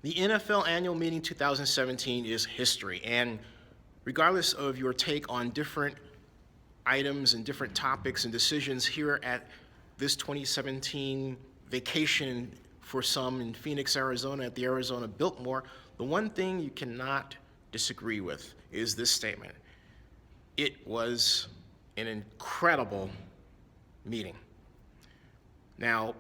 The NFL annual meeting 2017 is history, and regardless of your take on different items and different topics and decisions here at this 2017 vacation for some in Phoenix, Arizona at the Arizona Biltmore, the one thing you cannot disagree with is this statement. It was an incredible meeting. Now,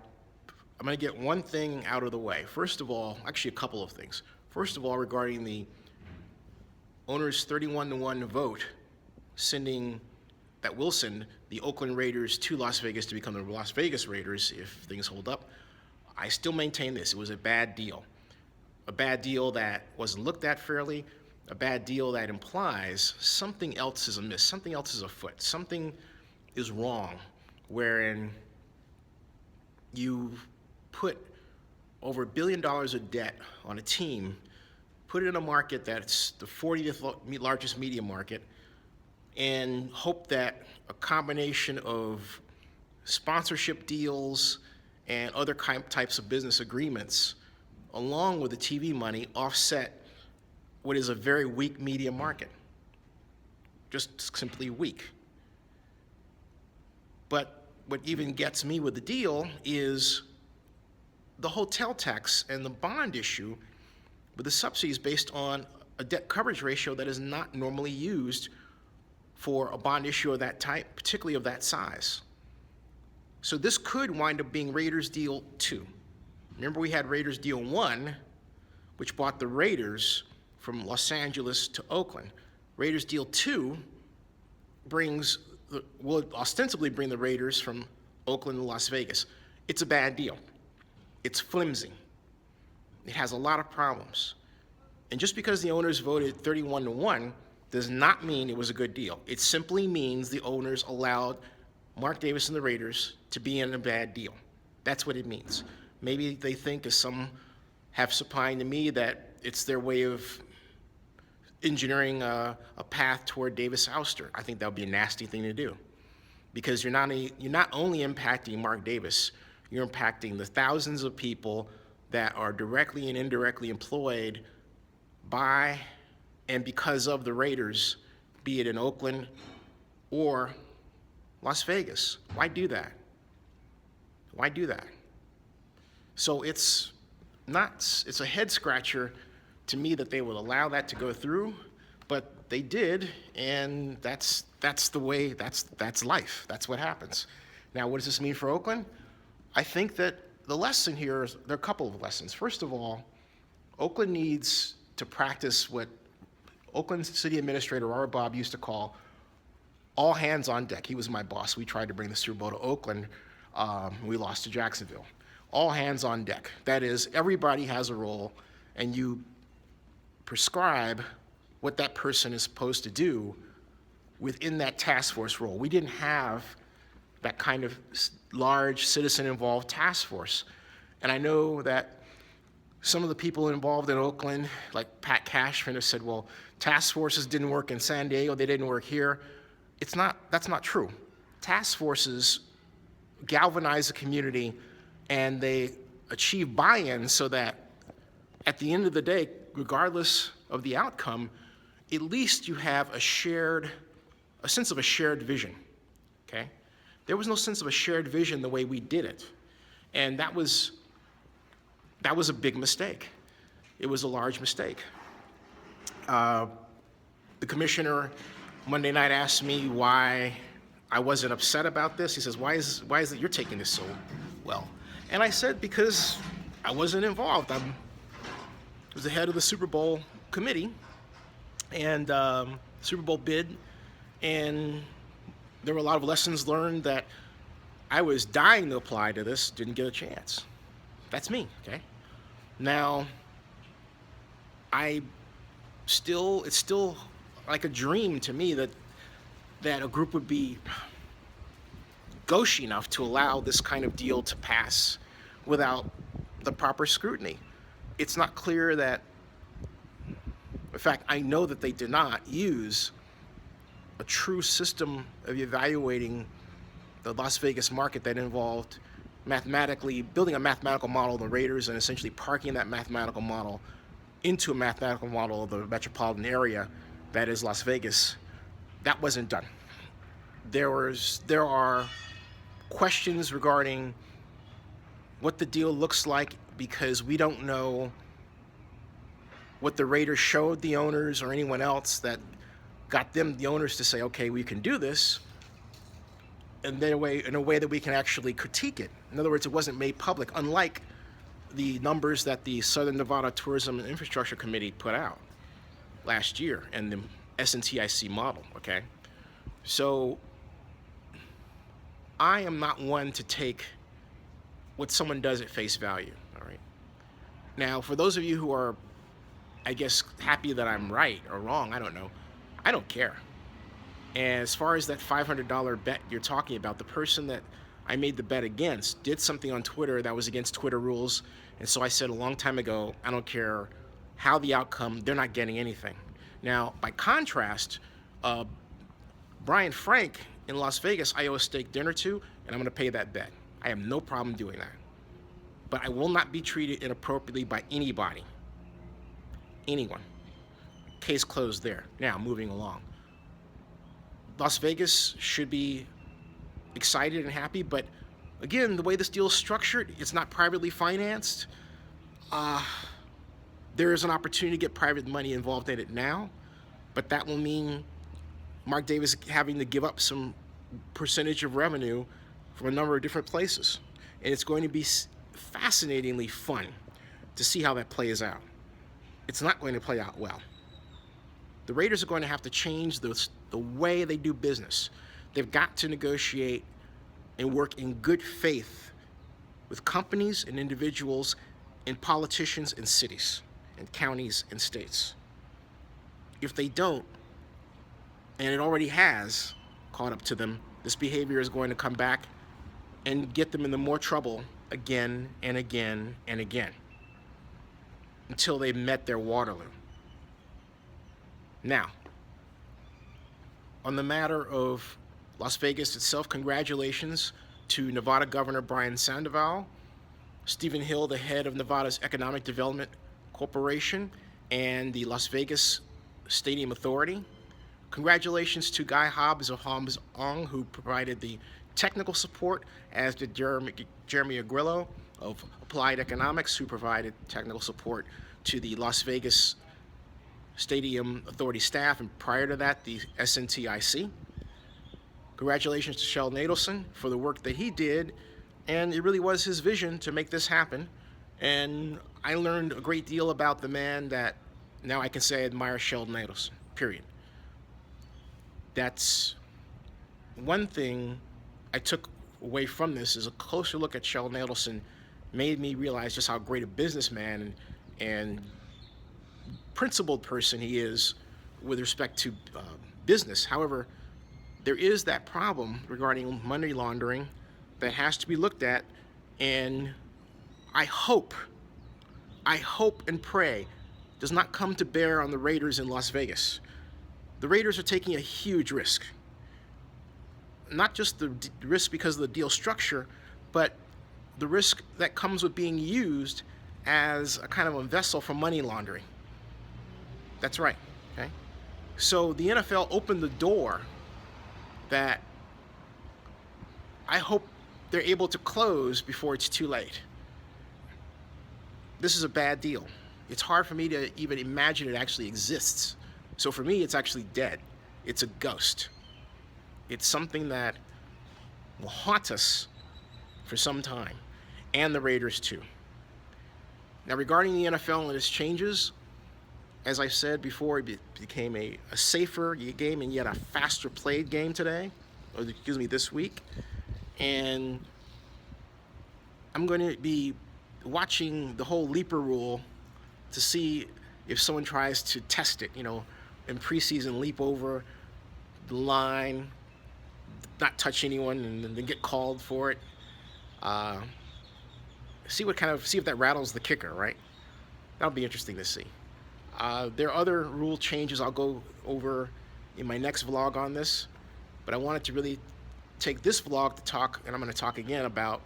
I'm going to get one thing out of the way. First of all, actually a couple of things. First of all, regarding the owner's 31-1 vote that will send the Oakland Raiders to Las Vegas to become the Las Vegas Raiders if things hold up, I still maintain this. It was a bad deal. A bad deal that wasn't looked at fairly, a bad deal that implies something else is amiss, something else is afoot, something is wrong, wherein you put over $1 billion of debt on a team, put it in a market that's the 40th largest media market, and hope that a combination of sponsorship deals and other types of business agreements, along with the TV money, offset what is a very weak media market. Just simply weak. But what even gets me with the deal is the hotel tax and the bond issue with the subsidies based on a debt coverage ratio that is not normally used for a bond issue of that type, particularly of that size. So this could wind up being Raiders Deal 2. Remember, we had Raiders Deal 1, which brought the Raiders from Los Angeles to Oakland. Raiders Deal 2 will ostensibly bring the Raiders from Oakland to Las Vegas. It's a bad deal. It's flimsy. It has a lot of problems. And just because the owners voted 31-1 does not mean it was a good deal. It simply means the owners allowed Mark Davis and the Raiders to be in a bad deal. That's what it means. Maybe they think, as some have supined to me, that it's their way of engineering a path toward Davis ouster. I think that would be a nasty thing to do, because you're not only impacting Mark Davis, you're impacting the thousands of people that are directly and indirectly employed by and because of the Raiders, be it in Oakland or Las Vegas. Why do that? Why do that? So it's a head scratcher to me that they would allow that to go through, but they did, and that's the way, that's life. That's what happens. Now, what does this mean for Oakland? I think that the lesson here there are a couple of lessons. First of all, Oakland needs to practice what Oakland City Administrator Robert Bob used to call all hands on deck. He was my boss. We tried to bring the Super Bowl to Oakland. We lost to Jacksonville. All hands on deck. That is, everybody has a role, and you prescribe what that person is supposed to do within that task force role. We didn't have that kind of large citizen-involved task force. And I know that some of the people involved in Oakland, like Pat Cashman, have said, well, task forces didn't work in San Diego, they didn't work here. That's not true. Task forces galvanize the community, and they achieve buy-in so that at the end of the day, regardless of the outcome, at least you have a sense of a shared vision, okay? There was no sense of a shared vision the way we did it. And that was a big mistake. It was a large mistake. The commissioner Monday night asked me why I wasn't upset about this. He says, why is it you're taking this so well? And I said, because I wasn't involved. I was the head of the Super Bowl committee and Super Bowl bid, and there were a lot of lessons learned that I was dying to apply to this, didn't get a chance. That's me, okay? Now, it's still like a dream to me that a group would be gauche enough to allow this kind of deal to pass without the proper scrutiny. It's not clear that, in fact, I know that they did not use a true system of evaluating the Las Vegas market that involved mathematically building a mathematical model of the Raiders and essentially parking that mathematical model into a mathematical model of the metropolitan area that is Las Vegas. That wasn't done. There are questions regarding what the deal looks like because we don't know what the Raiders showed the owners or anyone else that got them, the owners, to say, okay, we can do this, and then in a way that we can actually critique it. In other words, it wasn't made public, unlike the numbers that the Southern Nevada Tourism and Infrastructure Committee put out last year and the SNTIC model, okay? So I am not one to take what someone does at face value, all right? Now, for those of you who are, I guess, happy that I'm right or wrong, I don't know, I don't care. And as far as that $500 bet you're talking about, the person that I made the bet against did something on Twitter that was against Twitter rules. And so I said a long time ago, I don't care how the outcome, they're not getting anything. Now, by contrast, Brian Frank in Las Vegas, I owe a steak dinner to, and I'm going to pay that bet. I have no problem doing that. But I will not be treated inappropriately by anybody. Anyone. Case closed there. Now, moving along. Las Vegas should be excited and happy, but again, the way this deal is structured, it's not privately financed. There is an opportunity to get private money involved in it now, but that will mean Mark Davis having to give up some percentage of revenue from a number of different places. And it's going to be fascinatingly fun to see how that plays out. It's not going to play out well. The Raiders are going to have to change the way they do business. They've got to negotiate and work in good faith with companies and individuals and politicians and cities and counties and states. If they don't, and it already has caught up to them, this behavior is going to come back and get them into more trouble again and again and again until they've met their Waterloo. Now, on the matter of Las Vegas itself, congratulations to Nevada Governor Brian Sandoval, Stephen Hill, the head of Nevada's Economic Development Corporation, and the Las Vegas Stadium Authority. Congratulations to Guy Hobbs of Hobbs Ong, who provided the technical support, as did Jeremy Agrillo of Applied Economics, who provided technical support to the Las Vegas Stadium Authority staff, and prior to that, the SNTIC. Congratulations to Sheldon Adelson for the work that he did, and it really was his vision to make this happen. And I learned a great deal about the man that now I can say I admire Sheldon Adelson, period. That's one thing I took away from this, is a closer look at Sheldon Adelson made me realize just how great a businessman and principled person he is with respect to business. However, there is that problem regarding money laundering that has to be looked at, and I hope and pray does not come to bear on the Raiders in Las Vegas. The Raiders are taking a huge risk. Not just the risk because of the deal structure, but the risk that comes with being used as a kind of a vessel for money laundering. That's right, okay? So the NFL opened the door that I hope they're able to close before it's too late. This is a bad deal. It's hard for me to even imagine it actually exists. So for me, it's actually dead. It's a ghost. It's something that will haunt us for some time, and the Raiders too. Now, regarding the NFL and its changes, as I said before, it became a safer game and yet a faster played game today, or excuse me, this week. And I'm going to be watching the whole leaper rule to see if someone tries to test it, in preseason, leap over the line, not touch anyone, and then get called for it. See if that rattles the kicker, right? That'll be interesting to see. There are other rule changes I'll go over in my next vlog on this, but I wanted to really take this vlog to talk, and I'm going to talk again about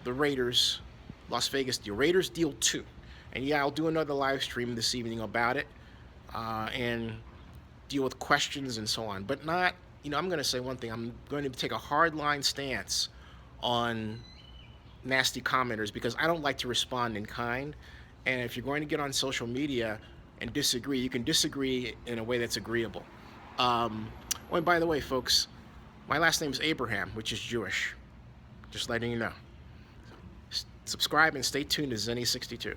the Raiders, Las Vegas deal, Raiders deal 2. And yeah, I'll do another live stream this evening about it and deal with questions and so on. But not, I'm going to say one thing. I'm going to take a hard line stance on nasty commenters because I don't like to respond in kind. And if you're going to get on social media and disagree, you can disagree in a way that's agreeable. Oh, and by the way, folks, my last name is Abraham, which is Jewish. Just letting you know. Subscribe and stay tuned to Zenny62.